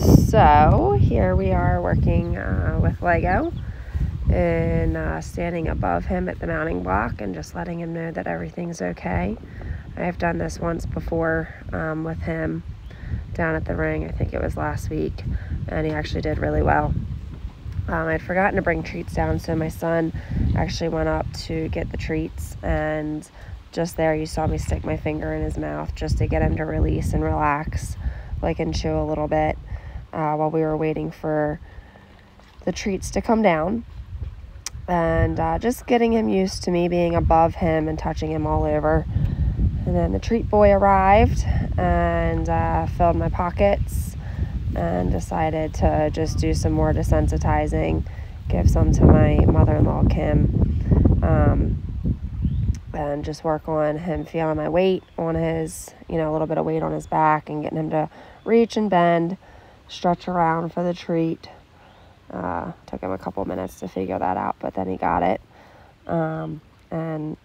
So here we are working with Lego and standing above him at the mounting block and just letting him know that everything's okay. I've done this once before with him down at the ring. I think it was last week, and he actually did really well. I'd forgotten to bring treats down, so my son actually went up to get the treats, and just there you saw me stick my finger in his mouth just to get him to release and relax, like, and chew a little bit while we were waiting for the treats to come down. And just getting him used to me being above him and touching him all over. And then the treat boy arrived and filled my pockets and decided to just do some more desensitizing, give some to my mother-in-law, Kim, and just work on him feeling my weight on his, a little bit of weight on his back and getting him to reach and bend, stretch around for the treat. Took him a couple minutes to figure that out, but then he got it. And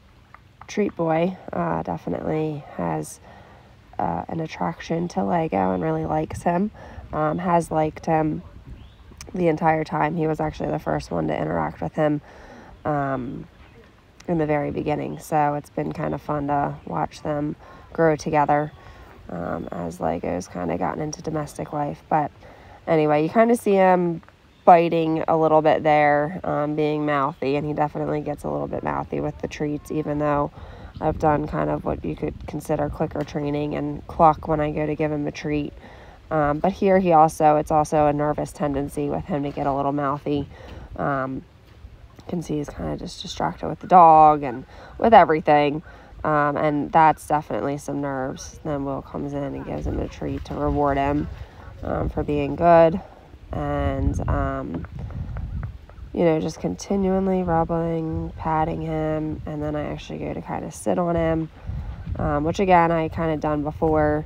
treat boy definitely has an attraction to Lego and really likes him. Has liked him the entire time. He was actually the first one to interact with him in the very beginning. So it's been kind of fun to watch them grow together as Lego's kind of gotten into domestic life. But anyway, you kind of see him biting a little bit there, being mouthy, and he definitely gets a little bit mouthy with the treats, even though I've done kind of what you could consider clicker training and cluck when I go to give him a treat. But here it's also a nervous tendency with him to get a little mouthy. You can see he's kind of just distracted with the dog and with everything. And that's definitely some nerves. Then Will comes in and gives him a treat to reward him for being good. And, just continually rubbing, patting him. And then I actually go to kind of sit on him, which again, I kind of done before.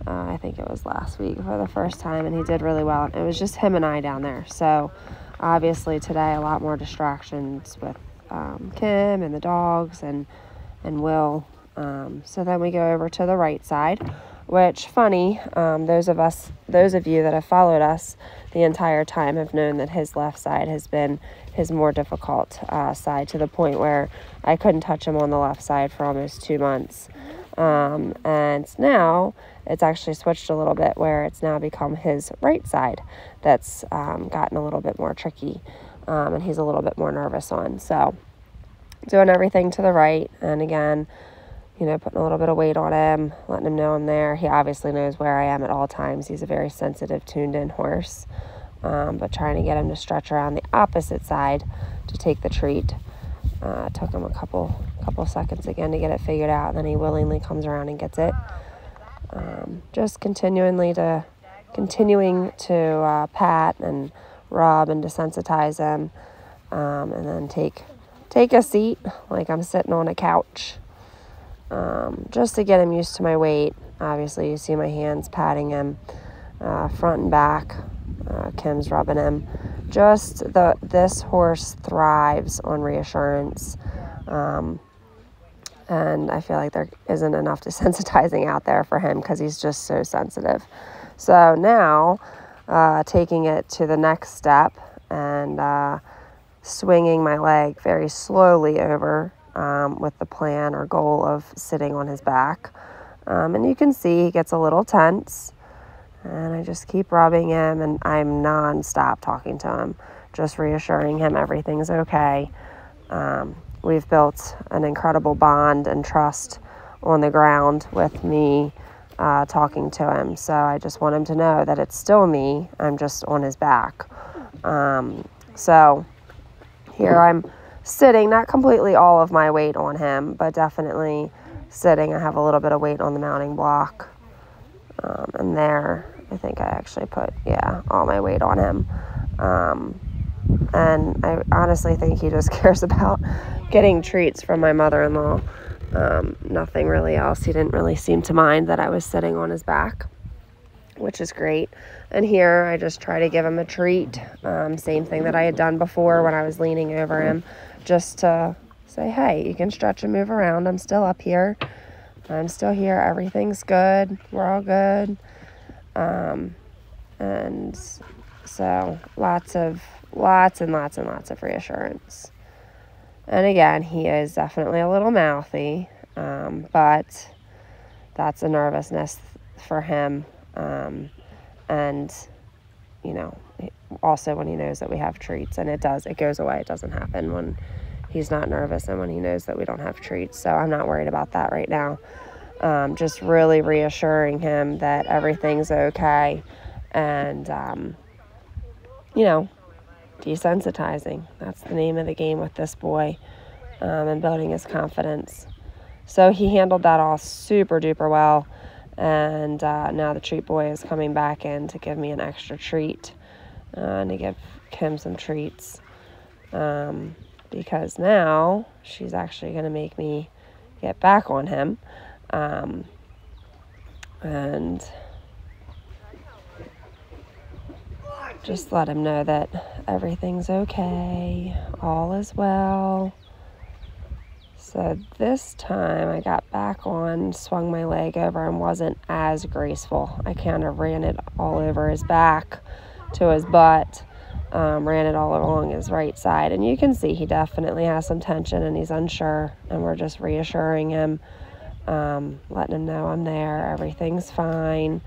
I think it was last week for the first time, and he did really well. It was just him and I down there. So obviously today, a lot more distractions with Kim and the dogs and Will. So then we go over to the right side, which, funny, those of you that have followed us the entire time have known that his left side has been his more difficult side, to the point where I couldn't touch him on the left side for almost 2 months. And now it's actually switched a little bit, where it's now become his right side that's gotten a little bit more tricky, and he's a little bit more nervous on. So doing everything to the right, and again, putting a little bit of weight on him, letting him know I'm there. He obviously knows where I am at all times. He's a very sensitive, tuned-in horse, but trying to get him to stretch around the opposite side to take the treat. Took him a couple seconds again to get it figured out, and then he willingly comes around and gets it. Just continuing to pat and rub and desensitize him, and then take a seat like I'm sitting on a couch, just to get him used to my weight. Obviously, you see my hands patting him front and back. Kim's rubbing him. This horse thrives on reassurance, and I feel like there isn't enough desensitizing out there for him because he's just so sensitive. So now, taking it to the next step and swinging my leg very slowly over with the plan or goal of sitting on his back. And you can see he gets a little tense. And I just keep rubbing him, and I'm non-stop talking to him, just reassuring him everything's okay. We've built an incredible bond and trust on the ground with me talking to him. So I just want him to know that it's still me. I'm just on his back. So here I'm sitting, not completely all of my weight on him, but definitely sitting. I have a little bit of weight on the mounting block. And there, I think I actually put, all my weight on him. And I honestly think he just cares about getting treats from my mother-in-law. Nothing really else. He didn't really seem to mind that I was sitting on his back, which is great. And here I just try to give him a treat. Same thing that I had done before when I was leaning over him, just to say, hey, you can stretch and move around. I'm still up here. I'm still here. Everything's good. We're all good. And so lots and lots and lots of reassurance. And again, he is definitely a little mouthy, but that's a nervousness for him. And, you know, also when he knows that we have treats, and it goes away. It doesn't happen when he's not nervous and when he knows that we don't have treats. So I'm not worried about that right now. Just really reassuring him that everything's okay, and, you know, desensitizing. That's the name of the game with this boy, and building his confidence. So he handled that all super duper well, and now the treat boy is coming back in to give me an extra treat, and to give Kim some treats, because now she's actually going to make me get back on him, and just let him know that everything's okay, all is well. So this time I got back on, swung my leg over, and wasn't as graceful. I kind of ran it all over his back to his butt, ran it all along his right side. And you can see he definitely has some tension and he's unsure. And we're just reassuring him, letting him know I'm there, everything's fine.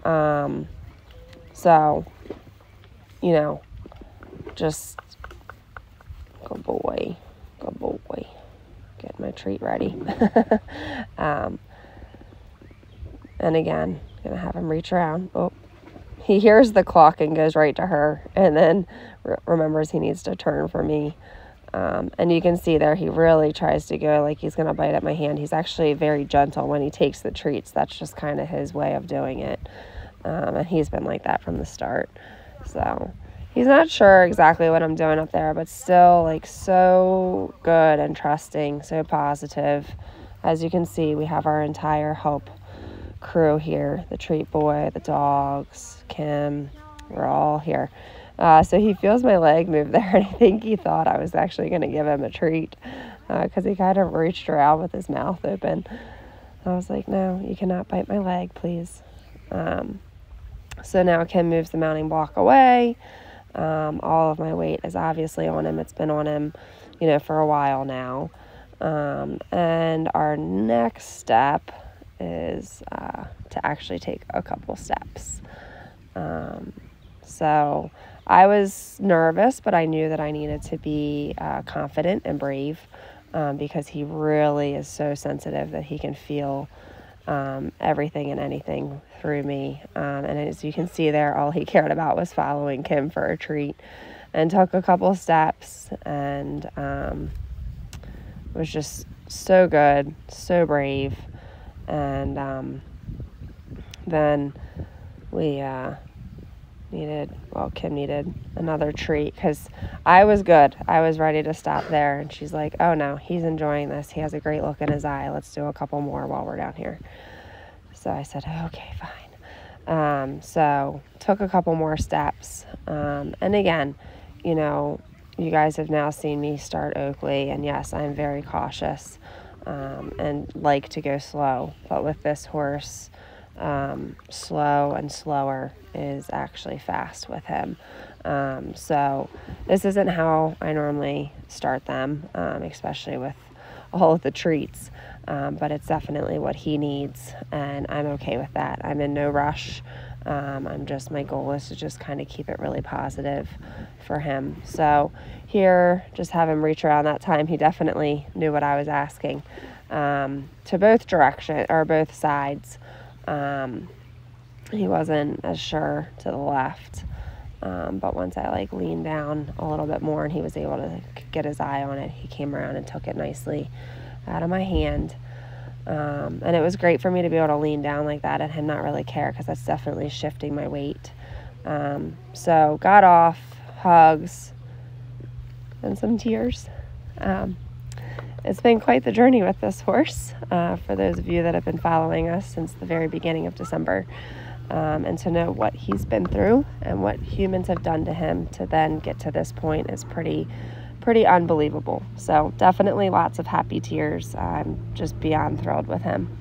So, you know, just good boy. Get my treat ready. And again, gonna have him reach around. Oh, he hears the clock and goes right to her, and then remembers he needs to turn for me. And you can see there he really tries to go like he's gonna bite at my hand. He's actually very gentle when he takes the treats. That's just kind of his way of doing it, and he's been like that from the start. So he's not sure exactly what I'm doing up there, but still, like, so good and trusting, so positive. As you can see, we have our entire Hope crew here. The treat boy, the dogs, Kim, we're all here. So he feels my leg move there, and I think he thought I was actually going to give him a treat, because he kind of reached around with his mouth open. I was like, no, you cannot bite my leg, please. So now Kim moves the mounting block away. All of my weight is obviously on him. It's been on him, you know, for a while now. And our next step is to actually take a couple steps. So I was nervous, but I knew that I needed to be confident and brave, because he really is so sensitive that he can feel everything and anything through me. And as you can see there, all he cared about was following Kim for a treat, and took a couple steps, and was just so good, so brave. And then we Kim needed another treat, because I was good. I was ready to stop there, and she's like, oh no, he's enjoying this. He has a great look in his eye. Let's do a couple more while we're down here. So I said, okay, fine. So took a couple more steps. And again, you know, you guys have now seen me start Oakley, and yes, I'm very cautious, and like to go slow. But with this horse, slow and slower is actually fast with him. So this isn't how I normally start them, especially with all of the treats. But it's definitely what he needs, and I'm okay with that. I'm in no rush. My goal is to just kind of keep it really positive for him. So here, just have him reach around. That time he definitely knew what I was asking, to both sides. He wasn't as sure to the left, but once I leaned down a little bit more and he was able to get his eye on it, he came around and took it nicely out of my hand. And it was great for me to be able to lean down like that and him not really care, because that's definitely shifting my weight. So got off, hugs, and some tears. It's been quite the journey with this horse, for those of you that have been following us since the very beginning of December. And to know what he's been through and what humans have done to him to then get to this point is pretty unbelievable. So definitely lots of happy tears. I'm just beyond thrilled with him.